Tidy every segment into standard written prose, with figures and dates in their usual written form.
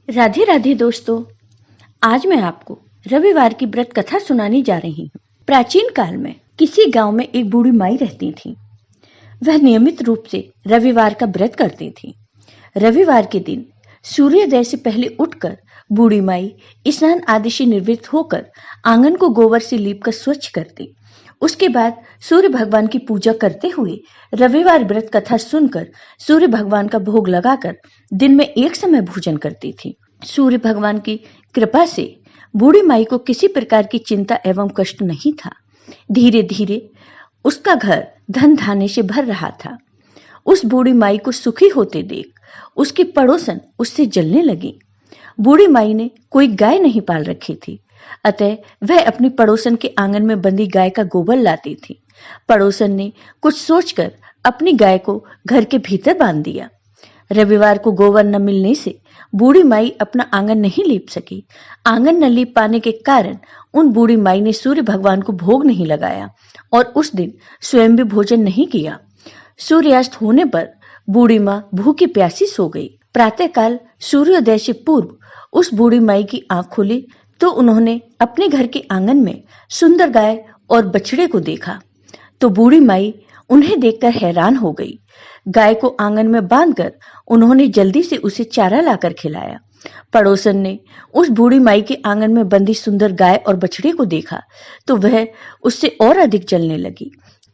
राधे राधे दोस्तों, आज मैं आपको रविवार की व्रत कथा सुनाने जा रही हूँ। प्राचीन काल में किसी गांव में एक बूढ़ी माई रहती थी। वह नियमित रूप से रविवार का व्रत करती थी। रविवार के दिन सूर्योदय से पहले उठकर बूढ़ी माई स्नान आदि से निवृत्त होकर आंगन को गोबर से लीपकर स्वच्छ करती। उसके बाद सूर्य भगवान की पूजा करते हुए रविवार व्रत कथा सुनकर सूर्य भगवान का भोग लगाकर दिन में एक समय भोजन करती थी। सूर्य भगवान की कृपा से बूढ़ी माई को किसी प्रकार की चिंता एवं कष्ट नहीं था। धीरे धीरे उसका घर धन धान्य से भर रहा था। उस बूढ़ी माई को सुखी होते देख उसकी पड़ोसन उससे जलने लगी। बूढ़ी माई ने कोई गाय नहीं पाल रखी थी, अतः वह अपनी पड़ोसन के आंगन में बंधी गाय का गोबर लाती थी। पड़ोसन ने कुछ सोचकर अपनी गाय को घर के भीतर बांध दिया। रविवार को गोबर न मिलने से बूढ़ी माई अपना आंगन नहीं लीप सकी। आंगन न लीप पाने के कारण उन बूढ़ी माई ने सूर्य भगवान को भोग नहीं लगाया और उस दिन स्वयं भी भोजन नहीं किया। सूर्यास्त होने पर बूढ़ी माँ भूखी प्यासी सो गई। प्रातःकाल सूर्योदय से पूर्व उस बूढ़ी माई की आंख खुली तो उन्होंने अपने घर के आंगन में सुंदर गाय और बछड़े को देखा तो बूढ़ी माई उन्हें देखकर हैरान हो गई। गाय को आंगन में बांधकर उन्होंने जल्दी से उसे चारा लाकर खिलाया। पड़ोसन ने उस बूढ़ी माई के आंगन में बंधी सुंदर गाय और बछड़े को देखा तो वह उससे और अधिक जलने लगी।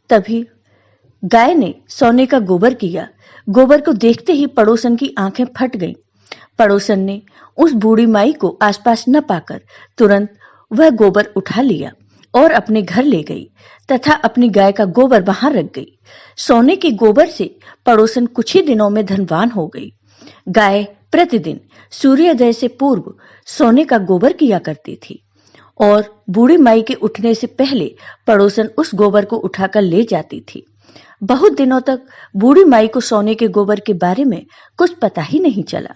तभी गाय ने सोने का गोबर किया। गोबर को देखते ही पड़ोसन की आंखें फट गईं। पड़ोसन ने उस बूढ़ी माई को आसपास न पाकर तुरंत वह गोबर उठा लिया और अपने घर ले गई तथा अपनी गाय का गोबर वहां रख गई। सोने के गोबर से पड़ोसन कुछ ही दिनों में धनवान हो गई। गाय प्रतिदिन सूर्योदय से पूर्व सोने का गोबर किया करती थी और बूढ़ी माई के उठने से पहले पड़ोसन उस गोबर को उठाकर ले जाती थी। बहुत दिनों तक बूढ़ी माई को सोने के गोबर के बारे में कुछ पता ही नहीं चला।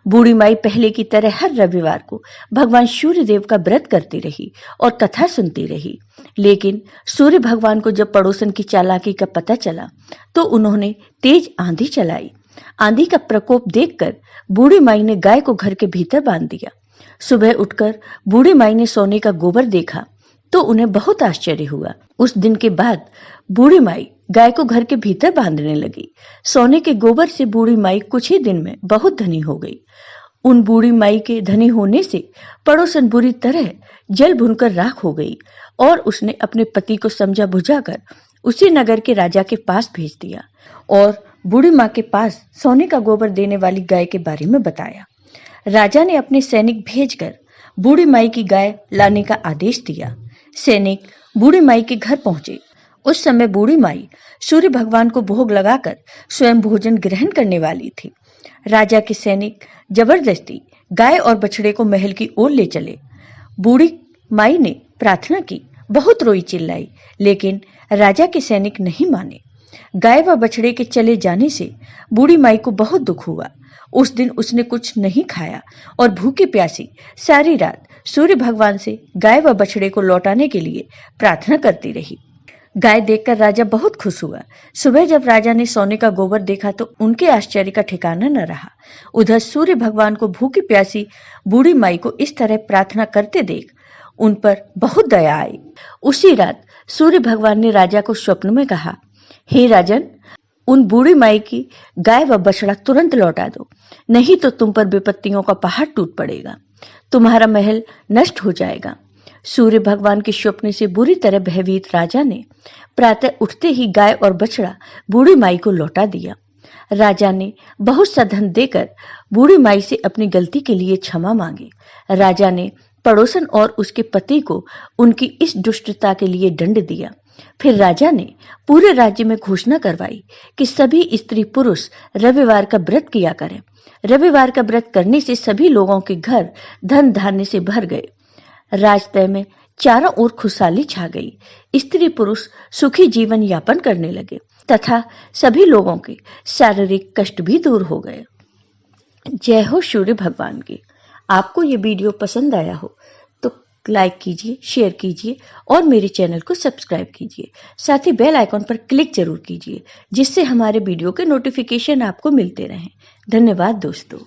बूढ़ी माई पहले की तरह हर रविवार को भगवान सूर्य देव का व्रत करती रही और कथा सुनती रही। लेकिन सूर्य भगवान को जब पड़ोसन की चालाकी का पता चला तो उन्होंने तेज आंधी चलाई। आंधी का प्रकोप देखकर बूढ़ी माई ने गाय को घर के भीतर बांध दिया। सुबह उठकर बूढ़ी माई ने सोने का गोबर देखा तो उन्हें बहुत आश्चर्य हुआ। उस दिन के बाद बूढ़ी माई गाय को घर के भीतर बांधने लगी। सोने के गोबर से बूढ़ी माई कुछ ही दिन में बहुत धनी हो गई। उन बूढ़ी माई के धनी होने से पड़ोसन बुरी तरह जल भुनकर राख हो गई और उसने अपने पति को समझा बुझाकर उसी नगर के राजा के पास भेज दिया और बूढ़ी माँ के पास सोने का गोबर देने वाली गाय के बारे में बताया। राजा ने अपने सैनिक भेजकर बूढ़ी माई की गाय लाने का आदेश दिया। सैनिक बूढ़ी माई के घर पहुंचे। उस समय बूढ़ी माई सूर्य भगवान को भोग लगाकर स्वयं भोजन ग्रहण करने वाली थी। राजा के सैनिक जबरदस्ती गाय और बछड़े को महल की ओर ले चले। बूढ़ी माई ने प्रार्थना की, बहुत रोई चिल्लाई, लेकिन राजा के सैनिक नहीं माने। गाय व बछड़े के चले जाने से बूढ़ी माई को बहुत दुख हुआ। उस दिन उसने कुछ नहीं खाया और भूखी प्यासी सारी रात सूर्य भगवान से गाय व बछड़े को लौटाने के लिए प्रार्थना करती रही। गाय देखकर राजा बहुत खुश हुआ। सुबह जब राजा ने सोने का गोबर देखा तो उनके आश्चर्य का ठिकाना न रहा। उधर सूर्य भगवान को भूखी प्यासी बूढ़ी माई को इस तरह प्रार्थना करते देख उन पर बहुत दया आई। उसी रात सूर्य भगवान ने राजा को स्वप्न में कहा, हे राजन, उन बूढ़ी माई की गाय व बछड़ा तुरंत लौटा दो, नहीं तो तुम पर विपत्तियों का पहाड़ टूट पड़ेगा, तुम्हारा महल नष्ट हो जाएगा। सूर्य भगवान के स्वप्न से बुरी तरह भयभीत राजा ने प्रातः उठते ही गाय और बछड़ा बूढ़ी माई को लौटा दिया। राजा ने बहुत सा धन देकर बूढ़ी माई से अपनी गलती के लिए क्षमा मांगी। राजा ने पड़ोसन और उसके पति को उनकी इस दुष्टता के लिए दंड दिया। फिर राजा ने पूरे राज्य में घोषणा करवाई कि सभी स्त्री पुरुष रविवार का व्रत किया करें। रविवार का व्रत करने से सभी लोगों के घर धन धान्य से भर गए। राजतय में चारों ओर खुशहाली छा गई। स्त्री पुरुष सुखी जीवन यापन करने लगे तथा सभी लोगों के शारीरिक कष्ट भी दूर हो गए। जय हो सूर्य भगवान की। आपको ये वीडियो पसंद आया हो तो लाइक कीजिए, शेयर कीजिए और मेरे चैनल को सब्सक्राइब कीजिए। साथ ही बेल आइकॉन पर क्लिक जरूर कीजिए जिससे हमारे वीडियो के नोटिफिकेशन आपको मिलते रहें। धन्यवाद दोस्तों।